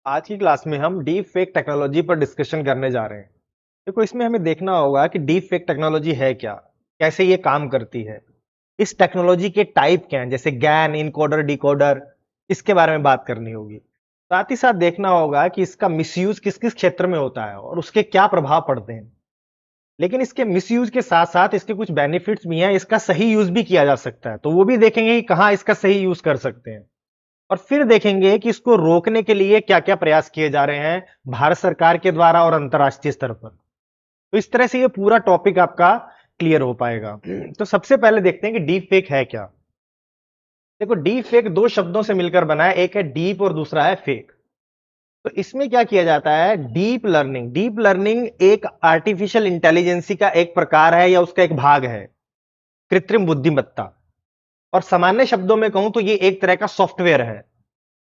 आज की क्लास में हम डीप फेक टेक्नोलॉजी पर डिस्कशन करने जा रहे हैं। देखो, इसमें हमें देखना होगा कि डीप फेक टेक्नोलॉजी है क्या, कैसे ये काम करती है, इस टेक्नोलॉजी के टाइप क्या हैं, जैसे गैन, इनकोडर, डिकोडर, इसके बारे में बात करनी होगी। साथ ही साथ देखना होगा कि इसका मिसयूज किस किस क्षेत्र में होता है और उसके क्या प्रभाव पड़ते हैं। लेकिन इसके मिसयूज के साथ साथ इसके कुछ बेनिफिट्स भी हैं, इसका सही यूज भी किया जा सकता है, तो वो भी देखेंगे कि कहाँ इसका सही यूज कर सकते हैं। और फिर देखेंगे कि इसको रोकने के लिए क्या-क्या प्रयास किए जा रहे हैं भारत सरकार के द्वारा और अंतर्राष्ट्रीय स्तर पर। तो इस तरह से ये पूरा टॉपिक आपका क्लियर हो पाएगा। तो सबसे पहले देखते हैं कि डीप फेक है क्या। देखो, डीप फेक दो शब्दों से मिलकर बना है, एक है डीप और दूसरा है फेक। तो इसमें क्या किया जाता है, डीप लर्निंग। डीप लर्निंग एक आर्टिफिशियल इंटेलिजेंसी का एक प्रकार है या उसका एक भाग है, कृत्रिम बुद्धिमत्ता। और सामान्य शब्दों में कहूं तो ये एक तरह का सॉफ्टवेयर है।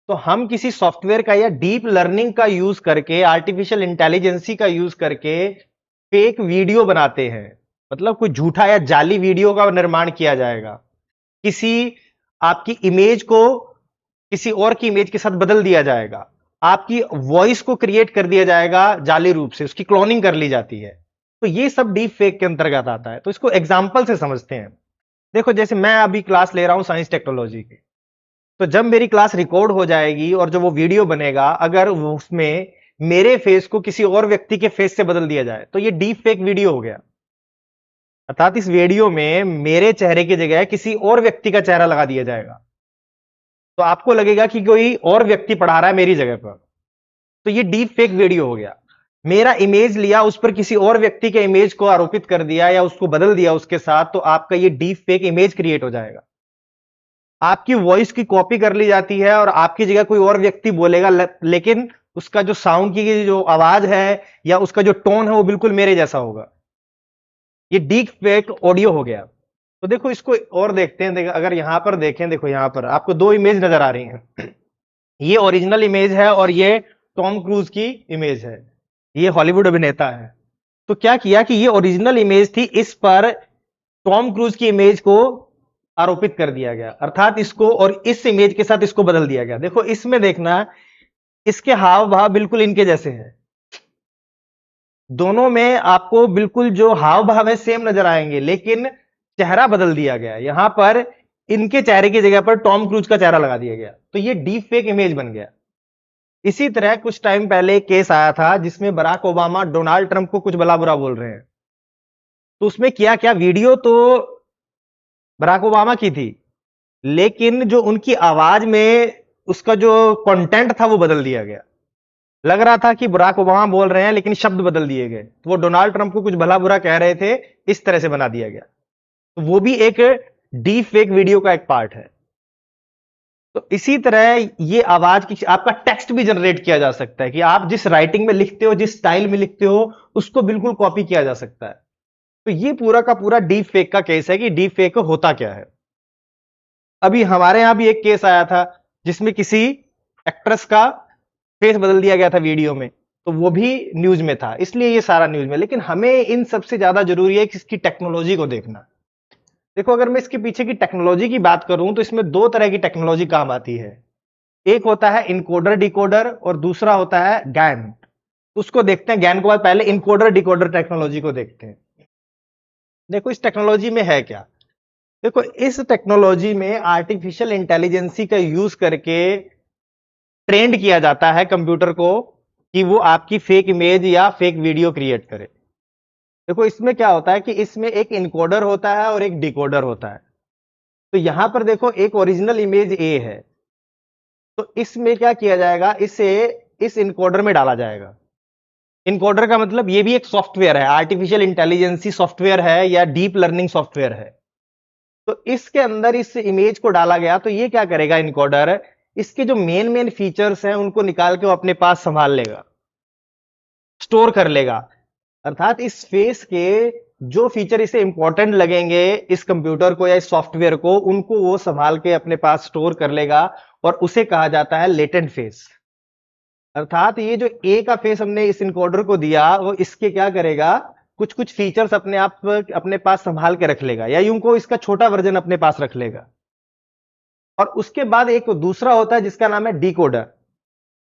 तो हम किसी सॉफ्टवेयर का या डीप लर्निंग का यूज करके, आर्टिफिशियल इंटेलिजेंसी का यूज करके फेक वीडियो बनाते हैं। मतलब कोई झूठा या जाली वीडियो का निर्माण किया जाएगा। किसी आपकी इमेज को किसी और की इमेज के साथ बदल दिया जाएगा। आपकी वॉइस को क्रिएट कर दिया जाएगा जाली रूप से, उसकी क्लोनिंग कर ली जाती है। तो ये सब डीप फेक के अंतर्गत आता है। तो इसको एग्जाम्पल से समझते हैं। देखो, जैसे मैं अभी क्लास ले रहा हूं साइंस टेक्नोलॉजी की, तो जब मेरी क्लास रिकॉर्ड हो जाएगी और जो वो वीडियो बनेगा, अगर उसमें मेरे फेस को किसी और व्यक्ति के फेस से बदल दिया जाए तो ये डीप फेक वीडियो हो गया। अर्थात इस वीडियो में मेरे चेहरे की जगह किसी और व्यक्ति का चेहरा लगा दिया जाएगा, तो आपको लगेगा कि कोई और व्यक्ति पढ़ा रहा है मेरी जगह पर। तो ये डीप फेक वीडियो हो गया। मेरा इमेज लिया, उस पर किसी और व्यक्ति के इमेज को आरोपित कर दिया या उसको बदल दिया उसके साथ, तो आपका ये डीप फेक इमेज क्रिएट हो जाएगा। आपकी वॉइस की कॉपी कर ली जाती है और आपकी जगह कोई और व्यक्ति बोलेगा, लेकिन उसका जो साउंड की जो आवाज है या उसका जो टोन है वो बिल्कुल मेरे जैसा होगा। ये डीप फेक ऑडियो हो गया। तो देखो, इसको और देखते हैं। अगर यहां पर देखें, देखो यहां पर आपको दो इमेज नजर आ रही हैं। ये ओरिजिनल इमेज है और ये टॉम क्रूज की इमेज है। ये हॉलीवुड अभिनेता है। तो क्या किया कि ये ओरिजिनल इमेज थी, इस पर टॉम क्रूज की इमेज को आरोपित कर दिया गया। अर्थात इसको और इस इमेज के साथ इसको बदल दिया गया। देखो, इसमें देखना, इसके हाव भाव बिल्कुल इनके जैसे हैं। दोनों में आपको बिल्कुल जो हाव भाव है सेम नजर आएंगे, लेकिन चेहरा बदल दिया गया। यहां पर इनके चेहरे की जगह पर टॉम क्रूज का चेहरा लगा दिया गया, तो ये डीप फेक इमेज बन गया। इसी तरह कुछ टाइम पहले एक केस आया था जिसमें बराक ओबामा डोनाल्ड ट्रंप को कुछ भला बुरा बोल रहे हैं। तो उसमें किया क्या, वीडियो तो बराक ओबामा की थी, लेकिन जो उनकी आवाज में उसका जो कंटेंट था वो बदल दिया गया। लग रहा था कि बराक ओबामा बोल रहे हैं, लेकिन शब्द बदल दिए गए, तो वो डोनाल्ड ट्रंप को कुछ भला बुरा कह रहे थे, इस तरह से बना दिया गया। तो वो भी एक डीप फेक वीडियो का एक पार्ट है। तो इसी तरह ये आवाज की आपका टेक्स्ट भी जनरेट किया जा सकता है कि आप जिस राइटिंग में लिखते हो, जिस स्टाइल में लिखते हो, उसको बिल्कुल कॉपी किया जा सकता है। तो ये पूरा का पूरा डीप फेक का केस है कि डीप फेक होता क्या है। अभी हमारे यहां भी एक केस आया था जिसमें किसी एक्ट्रेस का फेस बदल दिया गया था वीडियो में, तो वो भी न्यूज में था, इसलिए ये सारा न्यूज में। लेकिन हमें इन सबसे ज्यादा जरूरी है कि इसकी टेक्नोलॉजी को देखना। देखो, अगर मैं इसके पीछे की टेक्नोलॉजी की बात करूं तो इसमें दो तरह की टेक्नोलॉजी काम आती है। एक होता है इनकोडर डिकोडर और दूसरा होता है गैन। उसको देखते हैं, गैन के बाद पहले इनकोडर डिकोडर टेक्नोलॉजी को देखते हैं। देखो, इस टेक्नोलॉजी में है क्या। देखो, इस टेक्नोलॉजी में आर्टिफिशियल इंटेलिजेंसी का यूज करके ट्रेंड किया जाता है कंप्यूटर को कि वो आपकी फेक इमेज या फेक वीडियो क्रिएट करे। देखो, इसमें क्या होता है कि इसमें एक इनकोडर होता है और एक डिकोडर होता है। तो यहां पर देखो, एक ओरिजिनल इमेज ए है, तो इसमें क्या किया जाएगा, इसे इस इनकोडर में डाला जाएगा। इनकोडर का मतलब ये भी एक सॉफ्टवेयर है, आर्टिफिशियल इंटेलिजेंसी सॉफ्टवेयर है या डीप लर्निंग सॉफ्टवेयर है। तो इसके अंदर इस इमेज को डाला गया, तो ये क्या करेगा इनकोडर, इसके जो मेन मेन फीचर्स हैं उनको निकाल के वो अपने पास संभाल लेगा, स्टोर कर लेगा। अर्थात इस फेस के जो फीचर इसे इंपॉर्टेंट लगेंगे इस कंप्यूटर को या इस सॉफ्टवेयर को, उनको वो संभाल के अपने पास स्टोर कर लेगा, और उसे कहा जाता है लेटेंट फेस। अर्थात ये जो ए का फेस हमने इस इनकोडर को दिया, वो इसके क्या करेगा, कुछ कुछ फीचर्स अपने आप अपने पास संभाल के रख लेगा, या यूं को इसका छोटा वर्जन अपने पास रख लेगा। और उसके बाद एक दूसरा होता है जिसका नाम है डिकोडर।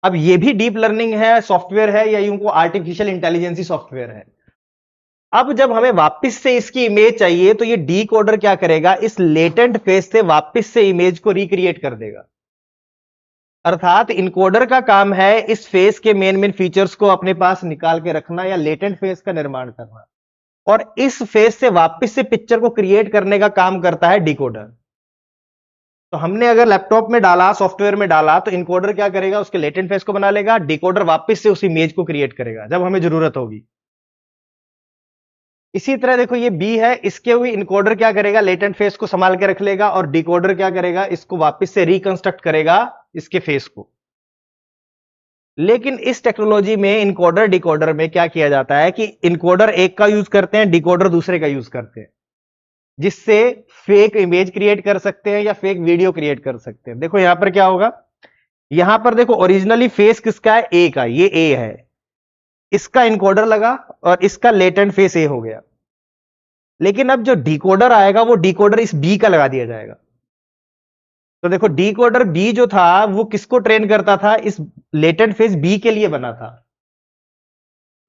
अब ये भी डीप लर्निंग है, सॉफ्टवेयर है, या यूं को आर्टिफिशियल इंटेलिजेंसी सॉफ्टवेयर है। अब जब हमें वापस से इसकी इमेज चाहिए तो ये डीकोडर क्या करेगा, इस लेटेंट फेज से वापस से इमेज को रिक्रिएट कर देगा। अर्थात इनकोडर का काम है इस फेस के मेन मेन फीचर्स को अपने पास निकाल के रखना या लेटेंट फेस का निर्माण करना, और इस फेस से वापस से पिक्चर को क्रिएट करने का काम करता है डिकोडर। तो हमने अगर लैपटॉप में डाला, सॉफ्टवेयर में डाला, तो इनकोडर क्या करेगा, उसके लेटेंट फेस को बना लेगा, डिकोडर वापस से उस इमेज को क्रिएट करेगा जब हमें जरूरत होगी। इसी तरह देखो ये बी है, इसके हुए इनकोडर क्या करेगा, लेटेंट फेस को संभाल के रख लेगा, और डिकोडर क्या करेगा, इसको वापस से रिकंस्ट्रक्ट करेगा इसके फेस को। लेकिन इस टेक्नोलॉजी में इनकोडर डिकोडर में क्या किया जाता है कि इनकोडर एक का यूज करते हैं, डिकोडर दूसरे का यूज करते हैं, जिससे फेक इमेज क्रिएट कर सकते हैं या फेक वीडियो क्रिएट कर सकते हैं। देखो यहां पर क्या होगा, यहां पर देखो ओरिजिनली फेस किसका है, ए का, ये ए है, इसका इनकोडर लगा और इसका लेटेंट फेस ए हो गया। लेकिन अब जो डिकोडर आएगा वो डिकोडर इस बी का लगा दिया जाएगा। तो देखो डिकोडर बी जो था वो किसको ट्रेन करता था, इस लेटेंट फेस बी के लिए बना था।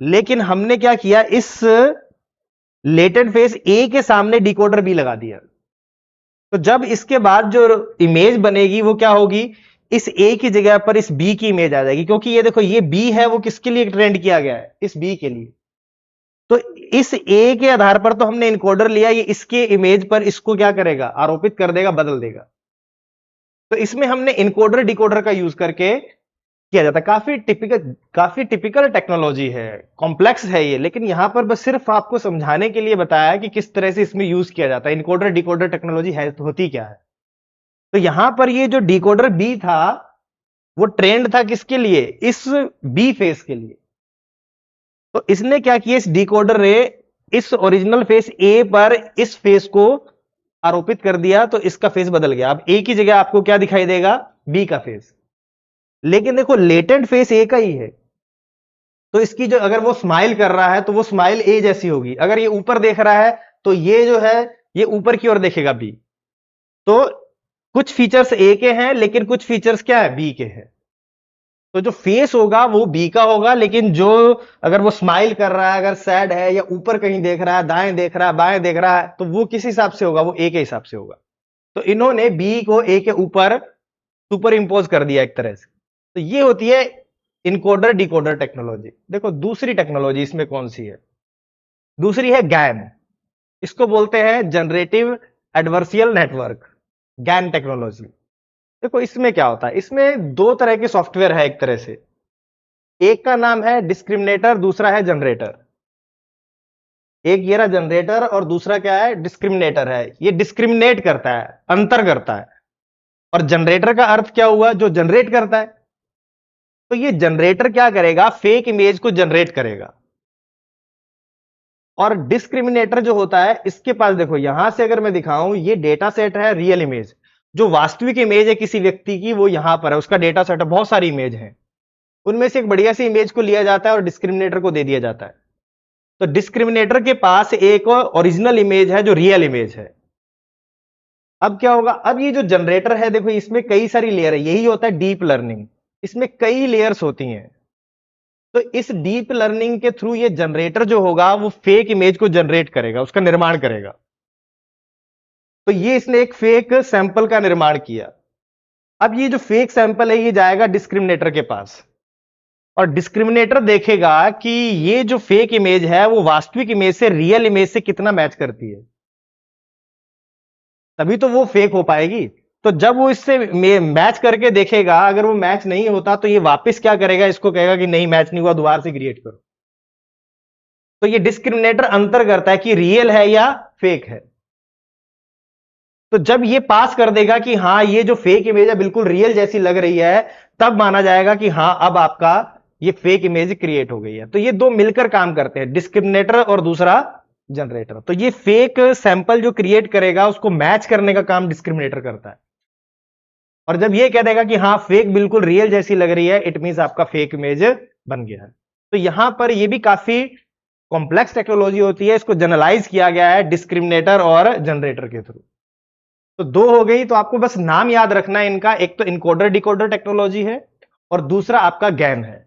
लेकिन हमने क्या किया, इस लेटेंट फेस ए के सामने डिकोडर बी लगा दिया। तो जब इसके बाद जो इमेज बनेगी वो क्या होगी, इस ए की जगह पर इस बी की इमेज आ जाएगी, क्योंकि ये देखो ये बी है वो किसके लिए ट्रेंड किया गया है, इस बी के लिए। तो इस ए के आधार पर तो हमने इनकोडर लिया, ये इसके इमेज पर इसको क्या करेगा, आरोपित कर देगा, बदल देगा। तो इसमें हमने इनकोडर डिकोडर का यूज करके किया जाता है। काफी टिपिकल टेक्नोलॉजी है, कॉम्प्लेक्स है ये, लेकिन यहां पर बस सिर्फ आपको समझाने के लिए बताया कि किस तरह से इसमें यूज किया जाता है। इनकोडर डिकोडर टेक्नोलॉजी है तो होती क्या है। तो यहां पर ये जो डिकोडर बी था वो ट्रेंड था किसके लिए, इस बी फेस के लिए। तो इसने क्या किया, इस डिकोडर ने इस ओरिजिनल फेस ए पर इस फेस को आरोपित कर दिया, तो इसका फेस बदल गया। अब ए की जगह आपको क्या दिखाई देगा, बी का फेस। लेकिन देखो लेटेंट फेस ए का ही है, तो इसकी जो अगर वो स्माइल कर रहा है तो वो स्माइल ए जैसी होगी। अगर ये ऊपर देख रहा है तो ये जो है ये ऊपर की ओर देखेगा बी। तो कुछ फीचर्स ए के हैं लेकिन कुछ फीचर्स क्या है, बी के हैं। तो जो फेस होगा वो बी का होगा, लेकिन जो अगर वो स्माइल कर रहा है, अगर सैड है, या ऊपर कहीं देख रहा है, दाएं देख रहा है, बाएं देख रहा है, तो वो किस हिसाब से होगा, वो ए के हिसाब से होगा। तो इन्होंने बी को ए के ऊपर सुपर इंपोज कर दिया एक तरह से। तो ये होती है इनकोडर डिकोडर टेक्नोलॉजी। देखो दूसरी टेक्नोलॉजी इसमें कौन सी है, दूसरी है गैन। इसको बोलते हैं जनरेटिव एडवर्सियल नेटवर्क, गैन टेक्नोलॉजी। देखो इसमें क्या होता है, इसमें दो तरह के सॉफ्टवेयर है एक तरह से। एक का नाम है डिस्क्रिमिनेटर, दूसरा है जनरेटर। एक ये रहा जनरेटर और दूसरा क्या है, डिस्क्रिमिनेटर है। ये डिस्क्रिमिनेट करता है, अंतर करता है। और जनरेटर का अर्थ क्या हुआ, जो जनरेट करता है। तो ये जनरेटर क्या करेगा, फेक इमेज को जनरेट करेगा। और डिस्क्रिमिनेटर जो होता है, इसके पास देखो यहां से अगर मैं दिखाऊं, ये डेटा सेट है रियल इमेज, जो वास्तविक इमेज है किसी व्यक्ति की वो यहां पर है, उसका डेटा सेट है, बहुत सारी इमेज है, उनमें से एक बढ़िया सी इमेज को लिया जाता है और डिस्क्रिमिनेटर को दे दिया जाता है। तो डिस्क्रिमिनेटर के पास एक ओरिजिनल इमेज है जो रियल इमेज है। अब क्या होगा, अब ये जो जनरेटर है देखो इसमें कई सारी लेयर है, यही होता है डीप लर्निंग, इसमें कई लेयर्स होती हैं। तो इस डीप लर्निंग के थ्रू ये जनरेटर जो होगा वो फेक इमेज को जनरेट करेगा, उसका निर्माण करेगा। तो ये इसने एक फेक सैंपल का निर्माण किया। अब ये जो फेक सैंपल है ये जाएगा डिस्क्रिमिनेटर के पास, और डिस्क्रिमिनेटर देखेगा कि ये जो फेक इमेज है वो वास्तविक इमेज से, रियल इमेज से कितना मैच करती है, तभी तो वो फेक हो पाएगी। तो जब वो इससे मैच करके देखेगा, अगर वो मैच नहीं होता तो ये वापस क्या करेगा, इसको कहेगा कि नहीं मैच नहीं हुआ, दोबारा से क्रिएट करो। तो ये डिस्क्रिमिनेटर अंतर करता है कि रियल है या फेक है। तो जब ये पास कर देगा कि हाँ ये जो फेक इमेज है बिल्कुल रियल जैसी लग रही है, तब माना जाएगा कि हाँ अब आपका ये फेक इमेज क्रिएट हो गई है। तो ये दो मिलकर काम करते हैं, डिस्क्रिमिनेटर और दूसरा जनरेटर। तो ये फेक सैंपल जो क्रिएट करेगा उसको मैच करने का काम डिस्क्रिमिनेटर करता है। और जब ये कह देगा कि हाँ फेक बिल्कुल रियल जैसी लग रही है, इट मींस आपका फेक इमेज बन गया है। तो यहां पर ये भी काफी कॉम्प्लेक्स टेक्नोलॉजी होती है, इसको जनरलाइज किया गया है डिस्क्रिमिनेटर और जनरेटर के थ्रू। तो दो हो गई, तो आपको बस नाम याद रखना है इनका, एक तो इनकोडर डिकोडर टेक्नोलॉजी है और दूसरा आपका ज्ञान है।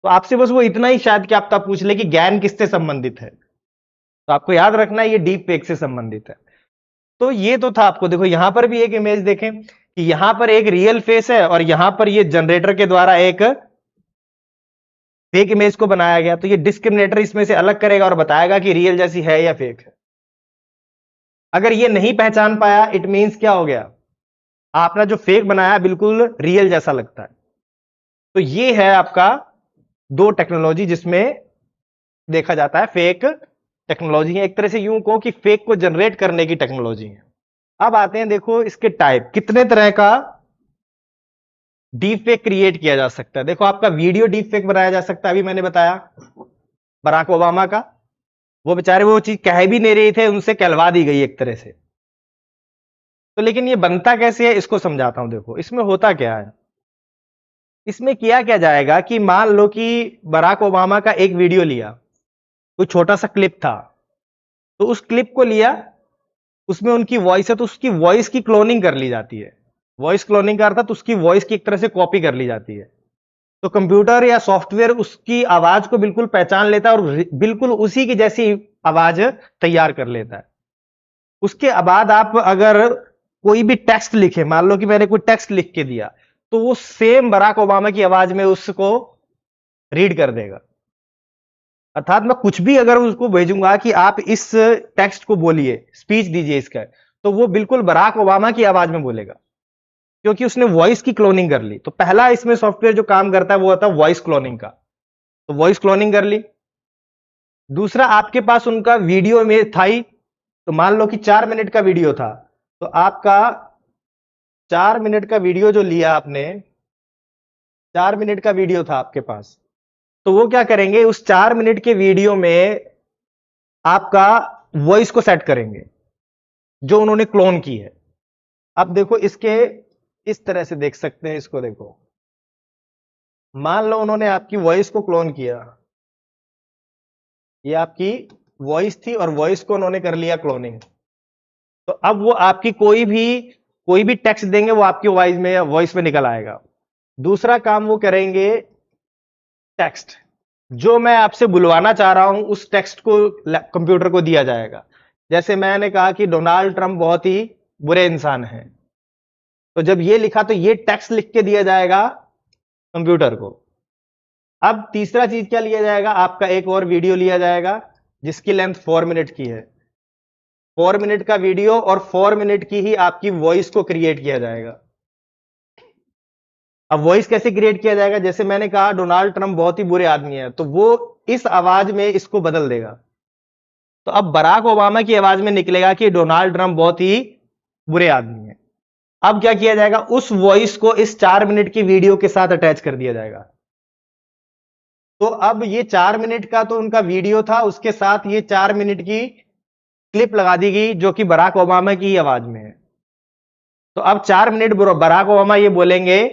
तो आपसे बस वो इतना ही शायद कि आप तब पूछ ले कि ज्ञान किससे संबंधित है, तो आपको याद रखना है ये डीप फेक से संबंधित है। तो ये तो था। आपको देखो यहां पर भी एक इमेज देखें कि यहां पर एक रियल फेस है और यहां पर ये जनरेटर के द्वारा एक फेक इमेज को बनाया गया। तो ये डिस्क्रिमिनेटर इसमें से अलग करेगा और बताएगा कि रियल जैसी है या फेक है। अगर ये नहीं पहचान पाया, इट मींस क्या हो गया, आपने जो फेक बनाया बिल्कुल रियल जैसा लगता है। तो ये है आपका दो टेक्नोलॉजी जिसमें देखा जाता है फेक टेक्नोलॉजी है। एक तरह से यूं कहो कि फेक को जनरेट करने की टेक्नोलॉजी है। अब आते हैं, देखो इसके टाइप, कितने तरह का डीप फेक क्रिएट किया जा सकता है। देखो आपका वीडियो डीप फेक बनाया जा सकता है। अभी मैंने बताया बराक ओबामा का, वो बेचारे वो चीज कह भी नहीं रहे थे, उनसे कहलवा दी गई एक तरह से। तो लेकिन ये बनता कैसे है इसको समझाता हूं। देखो इसमें होता क्या है, इसमें किया क्या जाएगा कि मान लो कि बराक ओबामा का एक वीडियो लिया, कोई छोटा सा क्लिप था, तो उस क्लिप को लिया, उसमें उनकी वॉइस है तो उसकी वॉइस की क्लोनिंग कर ली जाती है। वॉइस क्लोनिंग का अर्थ है तो उसकी वॉइस की एक तरह से कॉपी कर ली जाती है। तो कंप्यूटर या सॉफ्टवेयर उसकी आवाज को बिल्कुल पहचान लेता है और बिल्कुल उसी की जैसी आवाज तैयार कर लेता है। उसके बाद आप अगर कोई भी टेक्स्ट लिखे, मान लो कि मैंने कोई टेक्स्ट लिख के दिया, तो वो सेम बराक ओबामा की आवाज में उसको रीड कर देगा। अर्थात मैं कुछ भी अगर उसको भेजूंगा कि आप इस टेक्स्ट को बोलिए, स्पीच दीजिए इसका, तो वो बिल्कुल बराक ओबामा की आवाज में बोलेगा, क्योंकि उसने वॉइस की क्लोनिंग कर ली। तो पहला इसमें सॉफ्टवेयर जो काम करता है वो होता है वॉइस क्लोनिंग का। तो वॉइस क्लोनिंग कर ली। दूसरा, आपके पास उनका वीडियो में था ही, तो मान लो कि 4 मिनट का वीडियो था, तो आपका 4 मिनट का वीडियो जो लिया आपने, 4 मिनट का वीडियो था आपके पास, तो वो क्या करेंगे, उस 4 मिनट के वीडियो में आपका वॉइस को सेट करेंगे जो उन्होंने क्लोन की है। अब देखो इसके इस तरह से देख सकते हैं इसको। देखो मान लो उन्होंने आपकी वॉइस को क्लोन किया, ये आपकी वॉइस थी और वॉइस को उन्होंने कर लिया क्लोनिंग। तो अब वो आपकी कोई भी टेक्स्ट देंगे वो आपकी वॉइस में निकल आएगा। दूसरा काम वो करेंगे, टेक्स्ट जो मैं आपसे बुलवाना चाह रहा हूं उस टेक्स्ट को कंप्यूटर को दिया जाएगा। जैसे मैंने कहा कि डोनाल्ड ट्रंप बहुत ही बुरे इंसान हैं, तो जब ये लिखा तो ये टेक्स्ट लिख के दिया जाएगा कंप्यूटर को। अब तीसरा चीज क्या लिया जाएगा, आपका एक और वीडियो लिया जाएगा जिसकी लेंथ 4 मिनट की है। 4 मिनट का वीडियो और 4 मिनट की ही आपकी वॉइस को क्रिएट किया जाएगा। अब वॉइस कैसे क्रिएट किया जाएगा, जैसे मैंने कहा डोनाल्ड ट्रंप बहुत ही बुरे आदमी है, तो वो इस आवाज में इसको बदल देगा। तो अब बराक ओबामा की आवाज में निकलेगा कि डोनाल्ड ट्रंप बहुत ही बुरे आदमी है। अब क्या किया जाएगा, उस वॉइस को इस 4 मिनट की वीडियो के साथ अटैच कर दिया जाएगा। तो अब ये 4 मिनट का तो उनका वीडियो था, उसके साथ ये 4 मिनट की क्लिप लगा दी गई जो कि बराक ओबामा की आवाज में है। तो अब 4 मिनट बराक ओबामा ये बोलेंगे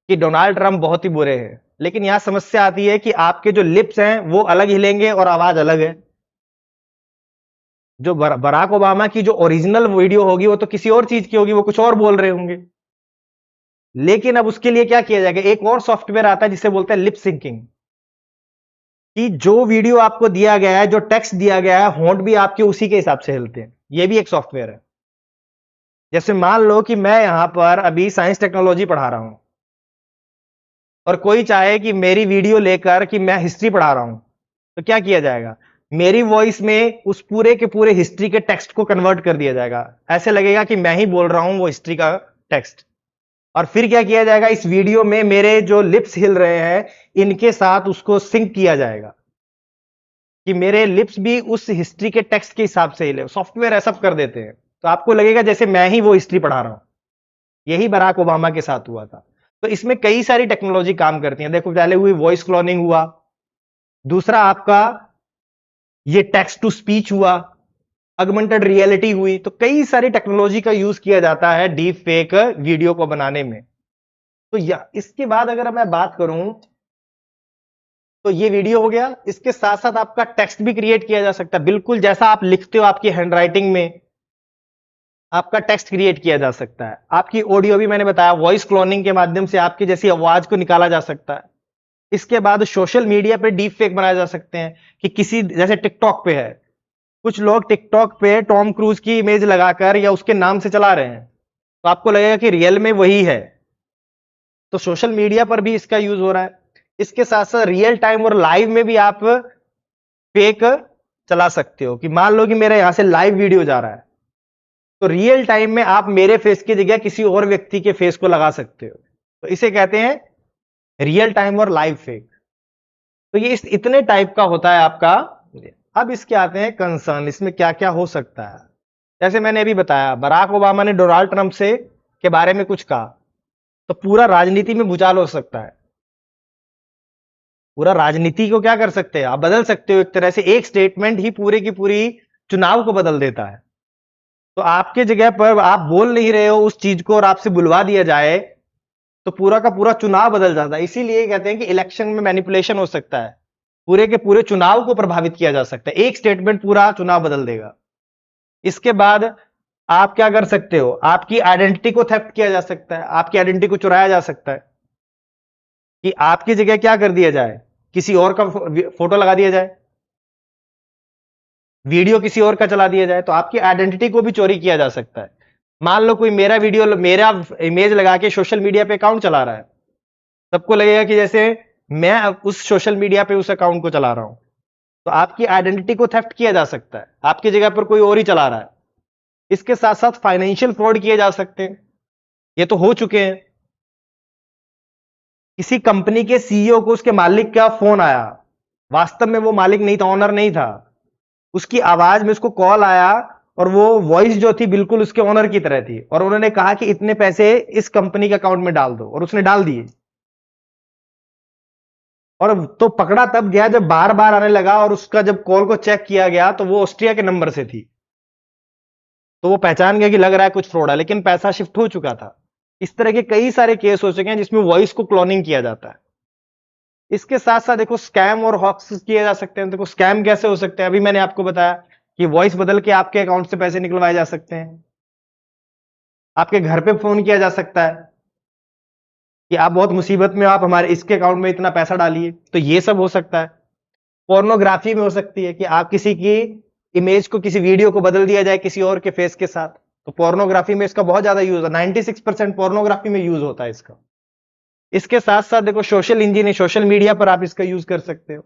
कि डोनाल्ड ट्रंप बहुत ही बुरे हैं। लेकिन यहां समस्या आती है कि आपके जो लिप्स हैं वो अलग हिलेंगे और आवाज अलग है। जो बराक ओबामा की जो ओरिजिनल वीडियो होगी वो तो किसी और चीज की होगी, वो कुछ और बोल रहे होंगे। लेकिन अब उसके लिए क्या किया जाएगा, एक और सॉफ्टवेयर आता है जिसे बोलते हैं लिप सिंकिंग, कि जो वीडियो आपको दिया गया है, जो टेक्स्ट दिया गया है, होंठ भी आपके उसी के हिसाब से हिलते हैं। ये भी एक सॉफ्टवेयर है। जैसे मान लो कि मैं यहां पर अभी साइंस टेक्नोलॉजी पढ़ा रहा हूं और कोई चाहे कि मेरी वीडियो लेकर कि मैं हिस्ट्री पढ़ा रहा हूं, तो क्या किया जाएगा, मेरी वॉइस में उस पूरे के पूरे हिस्ट्री के टेक्स्ट को कन्वर्ट कर दिया जाएगा। ऐसे लगेगा कि मैं ही बोल रहा हूं वो हिस्ट्री का टेक्स्ट। और फिर क्या किया जाएगा, इस वीडियो में मेरे जो लिप्स हिल रहे हैं इनके साथ उसको सिंक किया जाएगा कि मेरे लिप्स भी उस हिस्ट्री के टेक्स्ट के हिसाब से हिले। सॉफ्टवेयर ऐसा कर देते हैं तो आपको लगेगा जैसे मैं ही वो हिस्ट्री पढ़ा रहा हूं। यही बराक ओबामा के साथ हुआ था। तो इसमें कई सारी टेक्नोलॉजी काम करती है। देखो पहले हुई वॉइस क्लोनिंग हुआ, दूसरा आपका ये टेक्स्ट टू स्पीच हुआ, ऑगमेंटेड रियलिटी हुई। तो कई सारी टेक्नोलॉजी का यूज किया जाता है डीप फेक वीडियो को बनाने में। तो इसके बाद अगर मैं बात करूं तो ये वीडियो हो गया, इसके साथ साथ आपका टेक्स्ट भी क्रिएट किया जा सकता है, बिल्कुल जैसा आप लिखते हो आपकी हैंडराइटिंग में आपका टेक्स्ट क्रिएट किया जा सकता है, आपकी ऑडियो भी मैंने बताया वॉइस क्लोनिंग के माध्यम से आपकी जैसी आवाज को निकाला जा सकता है। इसके बाद सोशल मीडिया पे डीप फेक बनाए जा सकते हैं कि किसी जैसे टिकटॉक पे है, कुछ लोग टिकटॉक पे टॉम क्रूज की इमेज लगाकर या उसके नाम से चला रहे हैं, तो आपको लगेगा कि रियल में वही है। तो सोशल मीडिया पर भी इसका यूज हो रहा है। इसके साथ साथ रियल टाइम और लाइव में भी आप फेक चला सकते हो कि मान लो कि मेरा यहां से लाइव वीडियो जा रहा है, तो रियल टाइम में आप मेरे फेस की जगह किसी और व्यक्ति के फेस को लगा सकते हो, तो इसे कहते हैं रियल टाइम और लाइव फेक। तो ये इस इतने टाइप का होता है आपका। अब इसके आते हैं कंसर्न, इसमें क्या क्या हो सकता है। जैसे मैंने अभी बताया, बराक ओबामा ने डोनाल्ड ट्रंप से के बारे में कुछ कहा, तो पूरा राजनीति में भूचाल हो सकता है। पूरा राजनीति को क्या कर सकते हैं आप, बदल सकते हो। एक तरह से एक स्टेटमेंट ही पूरे की पूरी चुनाव को बदल देता है। तो आपके जगह पर आप बोल नहीं रहे हो उस चीज को और आपसे बुलवा दिया जाए, तो पूरा का पूरा चुनाव बदल जाता है। इसीलिए कहते हैं कि इलेक्शन में मैनिपुलेशन हो सकता है, पूरे के पूरे चुनाव को प्रभावित किया जा सकता है, एक स्टेटमेंट पूरा चुनाव बदल देगा। इसके बाद आप क्या कर सकते हो, आपकी आइडेंटिटी को थेफ्ट किया जा सकता है, आपकी आइडेंटिटी को चुराया जा सकता है कि आपकी जगह क्या कर दिया जाए, किसी और का फोटो लगा दिया जाए, वीडियो किसी और का चला दिया जाए, तो आपकी आइडेंटिटी को भी चोरी किया जा सकता है। मान लो कोई मेरा वीडियो, मेरा इमेज लगा के सोशल मीडिया पे अकाउंट चला रहा है, सबको लगेगा कि जैसे मैं उस सोशल मीडिया पे उस अकाउंट को चला रहा हूं, तो आपकी आइडेंटिटी को थेफ्ट किया जा सकता है, आपकी जगह पर कोई और ही चला रहा है। इसके साथ साथ फाइनेंशियल फ्रॉड किए जा सकते हैं, ये तो हो चुके हैं। किसी कंपनी के सीईओ को उसके मालिक का फोन आया, वास्तव में वो मालिक नहीं था, ऑनर नहीं था, उसकी आवाज में उसको कॉल आया और वो वॉइस जो थी बिल्कुल उसके ओनर की तरह थी, और उन्होंने कहा कि इतने पैसे इस कंपनी के अकाउंट में डाल दो, और उसने डाल दिए। और तो पकड़ा तब गया जब बार बार आने लगा, और उसका जब कॉल को चेक किया गया तो वो ऑस्ट्रिया के नंबर से थी, तो वो पहचान गया कि लग रहा है कुछ फ्रॉड है, लेकिन पैसा शिफ्ट हो चुका था। इस तरह के कई सारे केस हो चुके हैं जिसमें वॉइस को क्लोनिंग किया जाता है। इसके साथ साथ देखो स्कैम और हॉक्स किए जा सकते हैं। देखो स्कैम कैसे हो सकते हैं, अभी मैंने आपको बताया कि वॉइस बदल के आपके अकाउंट से पैसे निकलवाए जा सकते हैं, आपके घर पे फोन किया जा सकता है कि आप बहुत मुसीबत में हो, आप हमारे इसके अकाउंट में इतना पैसा डालिए, तो ये सब हो सकता है। पोर्नोग्राफी में हो सकती है कि आप किसी की इमेज को, किसी वीडियो को बदल दिया जाए किसी और के फेस के साथ, तो पोर्नोग्राफी में इसका बहुत ज्यादा यूज है, 96% पोर्नोग्राफी में यूज होता है इसका। इसके साथ साथ देखो सोशल इंजीनियरिंग, सोशल मीडिया पर आप इसका यूज कर सकते हो।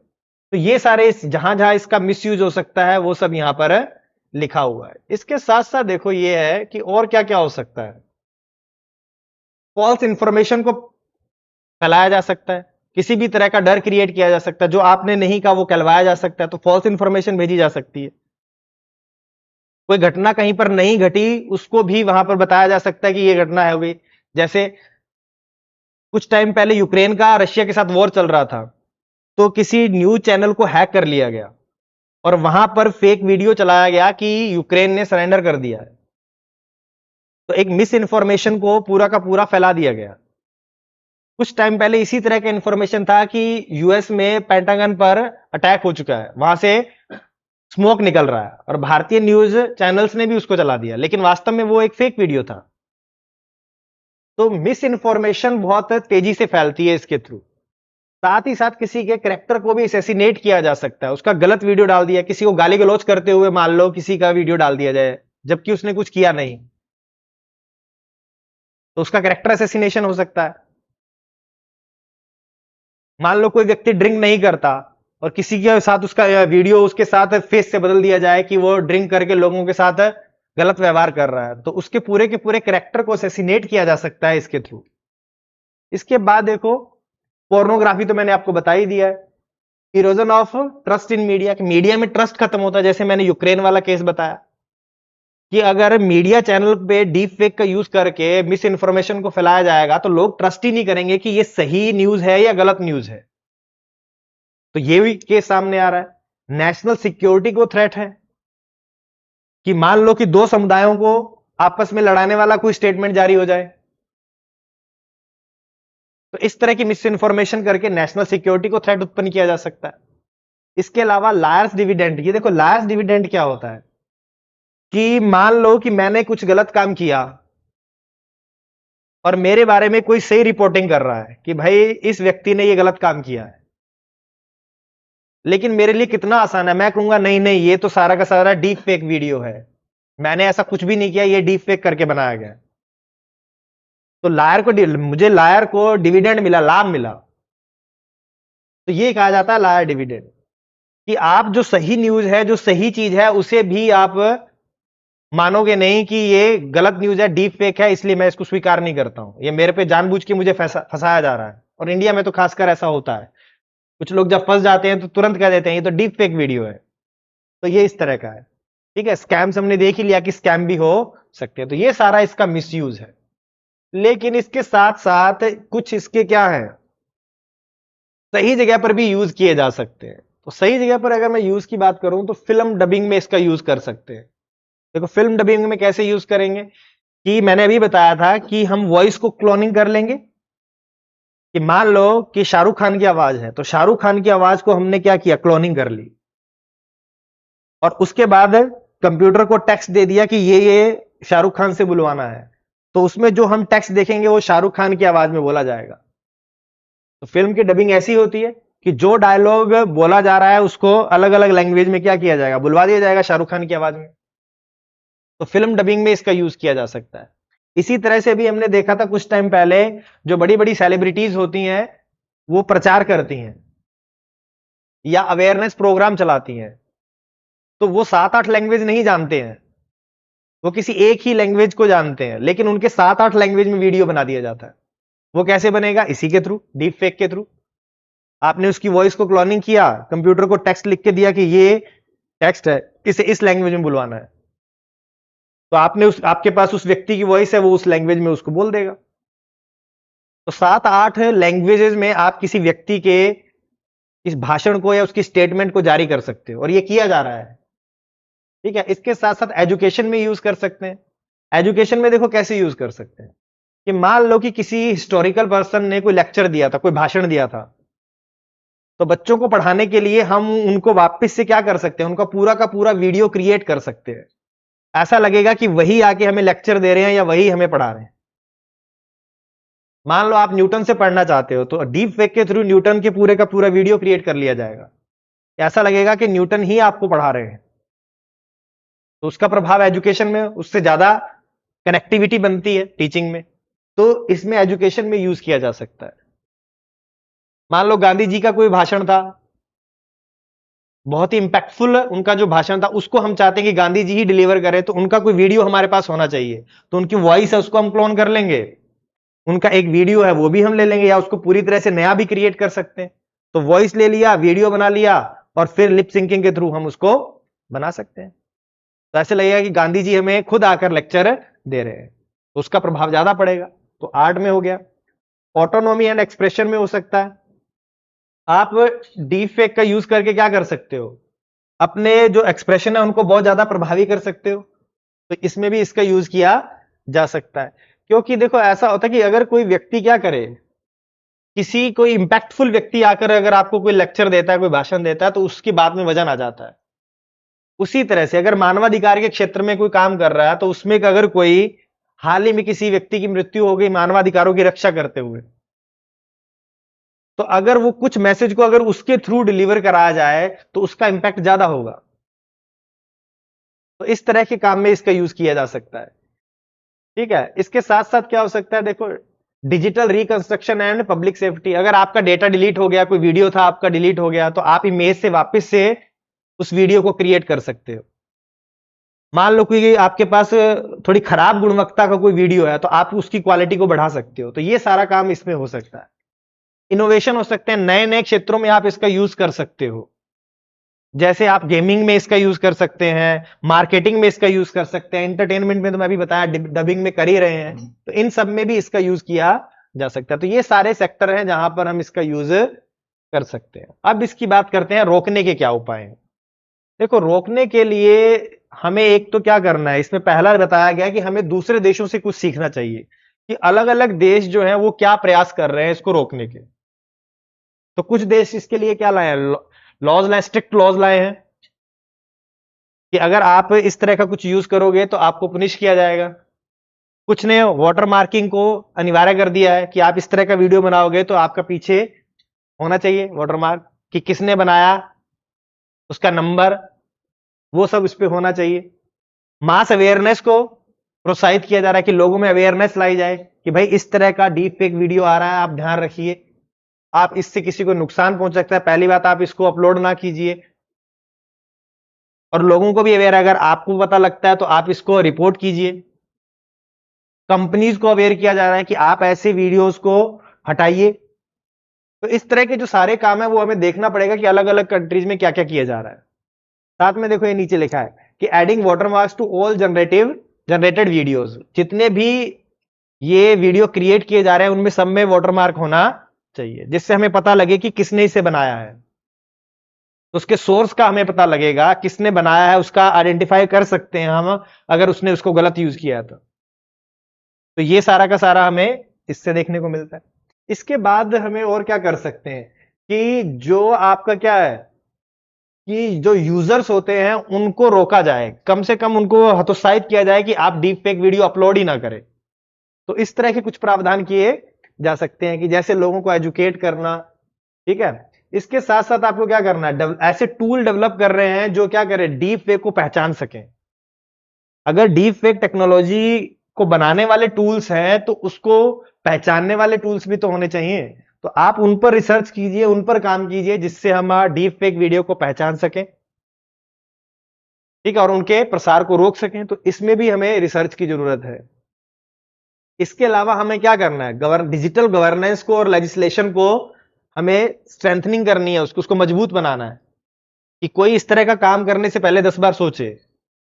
तो ये सारे जहां जहां इसका मिसयूज हो सकता है वो सब यहां पर लिखा हुआ है। इसके साथ साथ देखो ये है कि और क्या क्या हो सकता है। फॉल्स इंफॉर्मेशन को फैलाया जा सकता है, किसी भी तरह का डर क्रिएट किया जा सकता है, जो आपने नहीं कहा वो कहलवाया जा सकता है, तो फॉल्स इंफॉर्मेशन भेजी जा सकती है। कोई घटना कहीं पर नहीं घटी उसको भी वहां पर बताया जा सकता है कि ये घटना है हुई। जैसे कुछ टाइम पहले यूक्रेन का रशिया के साथ वॉर चल रहा था, तो किसी न्यूज चैनल को हैक कर लिया गया और वहां पर फेक वीडियो चलाया गया कि यूक्रेन ने सरेंडर कर दिया है। तो एक मिस इन्फॉर्मेशन को पूरा का पूरा फैला दिया गया। कुछ टाइम पहले इसी तरह का इंफॉर्मेशन था कि यूएस में पेंटागन पर अटैक हो चुका है, वहां से स्मोक निकल रहा है, और भारतीय न्यूज चैनल्स ने भी उसको चला दिया, लेकिन वास्तव में वो एक फेक वीडियो था। तो मिस इन्फॉर्मेशन बहुत तेजी से फैलती है इसके थ्रू। साथ ही साथ किसी के कैरेक्टर को भी असैसिनेट किया जा सकता है, उसका गलत वीडियो डाल दिया, किसी को गाली गलौज करते हुए मान लो किसी का वीडियो डाल दिया जाए जबकि उसने कुछ किया नहीं, तो उसका कैरेक्टर असैसिनेशन हो सकता है। मान लो कोई व्यक्ति ड्रिंक नहीं करता और किसी के साथ उसका वीडियो उसके साथ फेस से बदल दिया जाए कि वो ड्रिंक करके लोगों के साथ गलत व्यवहार कर रहा है, तो उसके पूरे के पूरे कैरेक्टर को असैसिनेट किया जा सकता है इसके थ्रू। इसके बाद देखो पोर्नोग्राफी तो मैंने आपको बता ही दिया है। Erosion of trust in media, media में ट्रस्ट खत्म होता है, जैसे मैंने यूक्रेन वाला केस बताया कि अगर मीडिया चैनल पे डीप फेक का यूज करके मिस इन्फॉर्मेशन को फैलाया जाएगा तो लोग ट्रस्ट ही नहीं करेंगे कि ये सही न्यूज है या गलत न्यूज है। तो ये भी केस सामने आ रहा है। नेशनल सिक्योरिटी को थ्रेट है कि मान लो कि दो समुदायों को आपस में लड़ाने वाला कोई स्टेटमेंट जारी हो जाए, तो इस तरह की मिस इन्फॉर्मेशन करके नेशनल सिक्योरिटी को थ्रेट उत्पन्न किया जा सकता है। इसके अलावा लायर्स डिविडेंड, ये देखो लायर्स डिविडेंड क्या होता है। कि मान लो कि मैंने कुछ गलत काम किया और मेरे बारे में कोई सही रिपोर्टिंग कर रहा है कि भाई इस व्यक्ति ने ये गलत काम किया है, लेकिन मेरे लिए कितना आसान है, मैं कहूंगा नहीं नहीं ये तो सारा का सारा डीप फेक वीडियो है, मैंने ऐसा कुछ भी नहीं किया, ये डीप फेक करके बनाया गया। तो मुझे लायर को डिविडेंड मिला, लाभ मिला। तो ये कहा जाता है लायर डिविडेंड, कि आप जो सही न्यूज है, जो सही चीज है, उसे भी आप मानोगे नहीं कि ये गलत न्यूज है, डीप फेक है, इसलिए मैं इसको स्वीकार नहीं करता हूं, ये मेरे पे जानबूझ के मुझे फंसाया जा रहा है। और इंडिया में तो खासकर ऐसा होता है, कुछ लोग जब फंस जाते हैं तो तुरंत कह देते हैं ये तो डीप फेक वीडियो है। तो ये इस तरह का है। ठीक है, स्कैम्स हमने देख ही लिया कि स्कैम भी हो सकते हैं, तो ये सारा इसका मिसयूज है। लेकिन इसके साथ साथ कुछ इसके क्या है, सही जगह पर भी यूज किए जा सकते हैं। तो सही जगह पर अगर मैं यूज की बात करूं तो फिल्म डबिंग में इसका यूज कर सकते हैं। देखो फिल्म डबिंग में कैसे यूज करेंगे, कि मैंने अभी बताया था कि हम वॉइस को क्लोनिंग कर लेंगे, कि मान लो कि शाहरुख खान की आवाज है, तो शाहरुख खान की आवाज को हमने क्या किया, क्लोनिंग कर ली, और उसके बाद कंप्यूटर को टेक्स्ट दे दिया कि ये शाहरुख खान से बुलवाना है, तो उसमें जो हम टेक्स्ट देखेंगे वो शाहरुख खान की आवाज में बोला जाएगा। तो फिल्म की डबिंग ऐसी होती है कि जो डायलॉग बोला जा रहा है उसको अलग अलग लैंग्वेज में क्या किया जाएगा, बुलवा दिया जाएगा शाहरुख खान की आवाज में। तो फिल्म डबिंग में इसका यूज किया जा सकता है। इसी तरह से भी हमने देखा था कुछ टाइम पहले, जो बड़ी बड़ी सेलिब्रिटीज होती हैं वो प्रचार करती हैं या अवेयरनेस प्रोग्राम चलाती हैं, तो वो 7-8 लैंग्वेज नहीं जानते हैं, वो किसी एक ही लैंग्वेज को जानते हैं, लेकिन उनके 7-8 लैंग्वेज में वीडियो बना दिया जाता है। वो कैसे बनेगा, इसी के थ्रू, डीप फेक के थ्रू। आपने उसकी वॉइस को क्लोनिंग किया, कंप्यूटर को टेक्स्ट लिख के दिया कि ये टेक्स्ट है, इसे इस लैंग्वेज में बुलवाना है, तो आपके पास उस व्यक्ति की वॉइस है, वो उस लैंग्वेज में उसको बोल देगा। तो 7-8 लैंग्वेजेस में आप किसी व्यक्ति के इस भाषण को या उसकी स्टेटमेंट को जारी कर सकते हो, और ये किया जा रहा है। ठीक है, इसके साथ साथ एजुकेशन में यूज कर सकते हैं। एजुकेशन में देखो कैसे यूज कर सकते हैं, कि मान लो कि किसी हिस्टोरिकल पर्सन ने कोई लेक्चर दिया था, कोई भाषण दिया था, तो बच्चों को पढ़ाने के लिए हम उनको वापस से क्या कर सकते हैं, उनका पूरा का पूरा वीडियो क्रिएट कर सकते हैं, ऐसा लगेगा कि वही आके हमें लेक्चर दे रहे हैं या वही हमें पढ़ा रहे हैं। मान लो आप न्यूटन से पढ़ना चाहते हो, तो डीप फेक के थ्रू न्यूटन के पूरे का पूरा वीडियो क्रिएट कर लिया जाएगा, ऐसा लगेगा कि न्यूटन ही आपको पढ़ा रहे हैं। तो उसका प्रभाव एजुकेशन में उससे ज्यादा कनेक्टिविटी बनती है टीचिंग में, तो इसमें एजुकेशन में यूज किया जा सकता है। मान लो गांधी जी का कोई भाषण था, बहुत ही इंपैक्टफुल उनका जो भाषण था, उसको हम चाहते हैं कि गांधी जी ही डिलीवर करें, तो उनका कोई वीडियो हमारे पास होना चाहिए, तो उनकी वॉइस है उसको हम क्लोन कर लेंगे, उनका एक वीडियो है वो भी हम ले लेंगे, या उसको पूरी तरह से नया भी क्रिएट कर सकते हैं। तो वॉइस ले लिया, वीडियो बना लिया, और फिर लिप सिंकिंग के थ्रू हम उसको बना सकते हैं। तो ऐसे लगेगा कि गांधी जी हमें खुद आकर लेक्चर दे रहे हैं, तो उसका प्रभाव ज्यादा पड़ेगा। तो आर्ट में हो गया, ऑटोनॉमी एंड एक्सप्रेशन में हो सकता है। आप डीप फेक का यूज करके क्या कर सकते हो, अपने जो एक्सप्रेशन है उनको बहुत ज्यादा प्रभावी कर सकते हो, तो इसमें भी इसका यूज किया जा सकता है। क्योंकि देखो ऐसा होता है कि अगर कोई व्यक्ति क्या करे, कोई इंपैक्टफुल व्यक्ति आकर अगर आपको कोई लेक्चर देता है, कोई भाषण देता है, तो उसकी बात में वजन आ जाता है। उसी तरह से अगर मानवाधिकार के क्षेत्र में कोई काम कर रहा है, तो उसमें अगर कोई हाल ही में किसी व्यक्ति की मृत्यु हो गई मानवाधिकारों की रक्षा करते हुए, तो अगर वो कुछ मैसेज को अगर उसके थ्रू डिलीवर कराया जाए तो उसका इंपैक्ट ज्यादा होगा। तो इस तरह के काम में इसका यूज किया जा सकता है। ठीक है, इसके साथ साथ क्या हो सकता है, देखो digital reconstruction and public safety. अगर आपका डेटा डिलीट हो गया, कोई वीडियो था आपका डिलीट हो गया, तो आप इमेज से वापस से उस वीडियो को क्रिएट कर सकते हो। मान लो कि आपके पास थोड़ी खराब गुणवत्ता का कोई वीडियो है, तो आप उसकी क्वालिटी को बढ़ा सकते हो। तो ये सारा काम इसमें हो सकता है। इनोवेशन हो सकते हैं, नए नए क्षेत्रों में आप इसका यूज कर सकते हो। जैसे आप गेमिंग में इसका यूज कर सकते हैं, मार्केटिंग में इसका यूज कर सकते हैं, एंटरटेनमेंट में तो मैं अभी बताया, डबिंग में कर ही रहे हैं, तो इन सब में भी इसका यूज किया जा सकता है। तो ये सारे सेक्टर हैं जहां पर हम इसका यूज कर सकते हैं। अब इसकी बात करते हैं, रोकने के क्या उपाय हैं। देखो रोकने के लिए हमें एक तो क्या करना है, इसमें पहला बताया गया कि हमें दूसरे देशों से कुछ सीखना चाहिए, कि अलग अलग देश जो है वो क्या प्रयास कर रहे हैं इसको रोकने के। तो कुछ देश इसके लिए क्या लाए हैं, लॉज लाए, स्ट्रिक्ट लॉज लाए हैं। कि अगर आप इस तरह का कुछ यूज करोगे तो आपको पनिश किया जाएगा। कुछ ने वाटर मार्किंग को अनिवार्य कर दिया है कि आप इस तरह का वीडियो बनाओगे तो आपका पीछे होना चाहिए वाटर मार्क, कि किसने बनाया, उसका नंबर, वो सब इस पे होना चाहिए। मास अवेयरनेस को प्रोत्साहित किया जा रहा है कि लोगों में अवेयरनेस लाई जाए कि भाई इस तरह का डीप फेक वीडियो आ रहा है, आप ध्यान रखिए, आप इससे किसी को नुकसान पहुंच सकता है, पहली बात आप इसको अपलोड ना कीजिए। और लोगों को भी अवेयर, अगर आपको पता लगता है तो आप इसको रिपोर्ट कीजिए। कंपनीज को अवेयर किया जा रहा है कि आप ऐसे वीडियोस को हटाइए। तो इस तरह के जो सारे काम है वो हमें देखना पड़ेगा कि अलग अलग कंट्रीज में क्या क्या किया जा रहा है। साथ में देखो ये नीचे लिखा है कि adding watermarks to all generated videos, जितने भी ये वीडियो क्रिएट किए जा रहे हैं उनमें सब में वाटरमार्क होना चाहिए, जिससे हमें पता लगे कि किसने इसे बनाया है। तो उसके सोर्स का हमें पता लगेगा, किसने बनाया है उसका आइडेंटिफाई कर सकते हैं हम, अगर उसने उसको गलत यूज किया है तो ये सारा का सारा हमें इससे देखने को मिलता है। इसके बाद हमें और क्या कर सकते हैं कि जो आपका क्या है कि जो यूजर्स होते हैं उनको रोका जाए, कम से कम उनको हतोत्साहित किया जाए कि आप डीप फेक वीडियो अपलोड ही ना करें। तो इस तरह के कुछ प्रावधान किए जा सकते हैं कि जैसे लोगों को एजुकेट करना, ठीक है। इसके साथ साथ आपको क्या करना है, ऐसे टूल डेवलप कर रहे हैं जो क्या करें, डीप फेक को पहचान सकें। अगर डीप फेक टेक्नोलॉजी को बनाने वाले टूल्स हैं तो उसको पहचानने वाले टूल्स भी तो होने चाहिए। तो आप उन पर रिसर्च कीजिए, उन पर काम कीजिए, जिससे हम डीप फेक वीडियो को पहचान सकें, ठीक है, और उनके प्रसार को रोक सकें। तो इसमें भी हमें रिसर्च की जरूरत है। इसके अलावा हमें क्या करना है, डिजिटल गवर्नेंस को और लेजिस्लेशन को हमें स्ट्रेंथनिंग करनी है, उसको मजबूत बनाना है कि कोई इस तरह का काम करने से पहले 10 बार सोचे।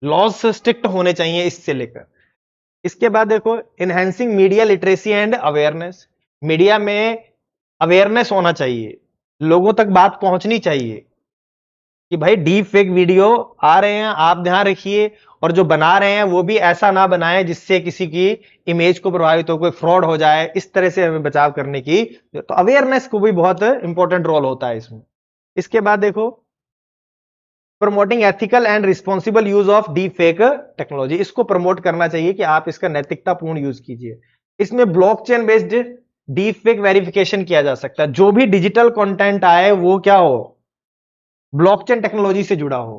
लॉज स्ट्रिक्ट होने चाहिए इससे लेकर। इसके बाद देखो enhancing media literacy and awareness, media में अवेयरनेस होना चाहिए, लोगों तक बात पहुंचनी चाहिए कि भाई डीप फेक वीडियो आ रहे हैं, आप ध्यान रखिए, और जो बना रहे हैं वो भी ऐसा ना बनाए जिससे किसी की इमेज को प्रभावित हो, कोई फ्रॉड हो जाए, इस तरह से हमें बचाव करने की। तो अवेयरनेस को भी बहुत इंपॉर्टेंट रोल होता है इसमें। इसके बाद देखो promoting ethical and responsible use of deep fake technology, इसको प्रमोट करना चाहिए कि आप इसका नैतिकतापूर्ण यूज कीजिए। इसमें blockchain based deep fake verification किया जा सकता है, जो भी डिजिटल कंटेंट आए वो क्या हो, ब्लॉकचेन टेक्नोलॉजी से जुड़ा हो।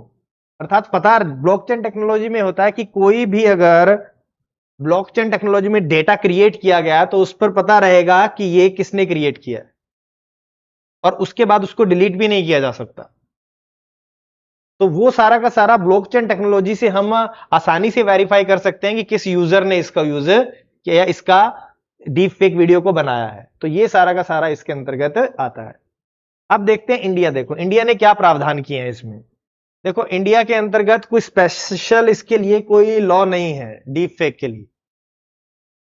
अर्थात पता ब्लॉकचेन टेक्नोलॉजी में होता है कि कोई भी अगर ब्लॉकचेन टेक्नोलॉजी में डेटा क्रिएट किया गया तो उस पर पता रहेगा कि ये किसने क्रिएट किया है, और उसके बाद उसको डिलीट भी नहीं किया जा सकता। तो वो सारा का सारा ब्लॉकचेन टेक्नोलॉजी से हम आसानी से वेरीफाई कर सकते हैं कि किस यूजर ने इसका यूज किया, इसका डीप फेक वीडियो को बनाया है। तो ये सारा का सारा इसके अंतर्गत आता है। अब देखते हैं इंडिया, देखो इंडिया ने क्या प्रावधान किए हैं इसमें। देखो इंडिया के अंतर्गत कोई स्पेशल इसके लिए कोई लॉ नहीं है डीप फेक के लिए।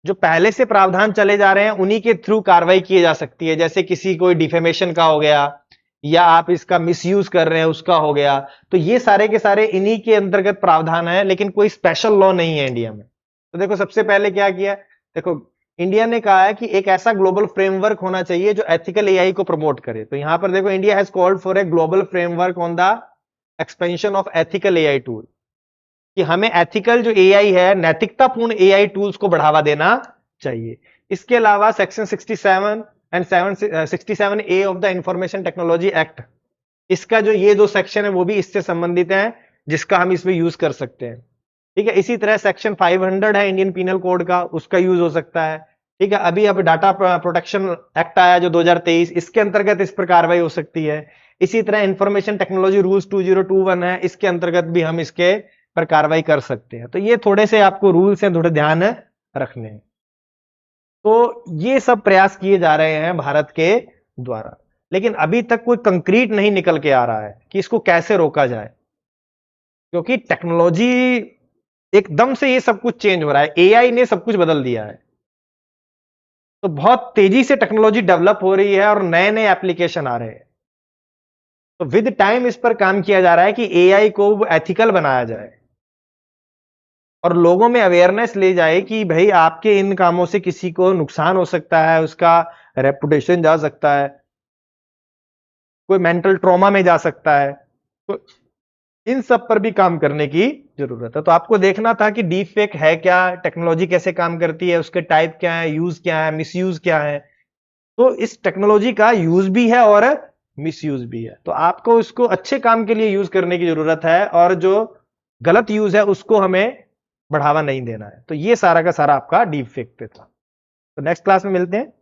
जो पहले से प्रावधान चले जा रहे हैं उन्हीं के थ्रू कार्रवाई की जा सकती है, जैसे किसी कोई डिफेमेशन का हो गया, या आप इसका मिसयूज कर रहे हैं उसका हो गया। तो ये सारे के सारे इन्हीं के अंतर्गत प्रावधान है, लेकिन कोई स्पेशल लॉ नहीं है इंडिया में। तो देखो सबसे पहले क्या किया, देखो इंडिया ने कहा है कि एक ऐसा ग्लोबल फ्रेमवर्क होना चाहिए जो एथिकल एआई को प्रमोट करे। तो यहां पर देखो India has called for a global framework on the expansion of ethical AI tool, कि हमें एथिकल जो एआई है, नैतिकतापूर्ण एआई टूल्स को बढ़ावा देना चाहिए। इसके अलावा section 67 and 67 A of the information technology act, इसका जो ये दो सेक्शन है वो भी इससे संबंधित है, जिसका हम इसमें यूज कर सकते हैं। ठीक है, इसी तरह सेक्शन 500 है इंडियन पीनल कोड का, उसका यूज हो सकता है। ठीक है, अभी अब डाटा प्रोटेक्शन एक्ट आया जो 2023, इसके अंतर्गत इस पर कार्रवाई हो सकती है। इसी तरह इंफॉर्मेशन टेक्नोलॉजी रूल्स 2021 है, इसके अंतर्गत भी हम इसके पर कार्रवाई कर सकते हैं। तो ये थोड़े से आपको रूल्स हैं, थोड़े ध्यान रखने हैं। तो ये सब प्रयास किए जा रहे हैं भारत के द्वारा, लेकिन अभी तक कोई कंक्रीट नहीं निकल के आ रहा है कि इसको कैसे रोका जाए, क्योंकि टेक्नोलॉजी एकदम से ये सब कुछ चेंज हो रहा है, एआई ने सब कुछ बदल दिया है। तो बहुत तेजी से टेक्नोलॉजी डेवलप हो रही है और नए नए एप्लीकेशन आ रहे हैं। तो विद टाइम इस पर काम किया जा रहा है कि एआई को एथिकल बनाया जाए और लोगों में अवेयरनेस ले जाए कि भाई आपके इन कामों से किसी को नुकसान हो सकता है, उसका रेपुटेशन जा सकता है, कोई मेंटल ट्रॉमा में जा सकता है। तो इन सब पर भी काम करने की जरूरत है। तो आपको देखना था कि डीप फेक है क्या, टेक्नोलॉजी कैसे काम करती है, उसके टाइप क्या है, यूज क्या है, मिसयूज क्या है। तो इस टेक्नोलॉजी का यूज भी है और मिसयूज भी है। तो आपको इसको अच्छे काम के लिए यूज करने की जरूरत है और जो गलत यूज है उसको हमें बढ़ावा नहीं देना है। तो ये सारा का सारा आपका डीप फेक पे था। तो नेक्स्ट क्लास में मिलते हैं।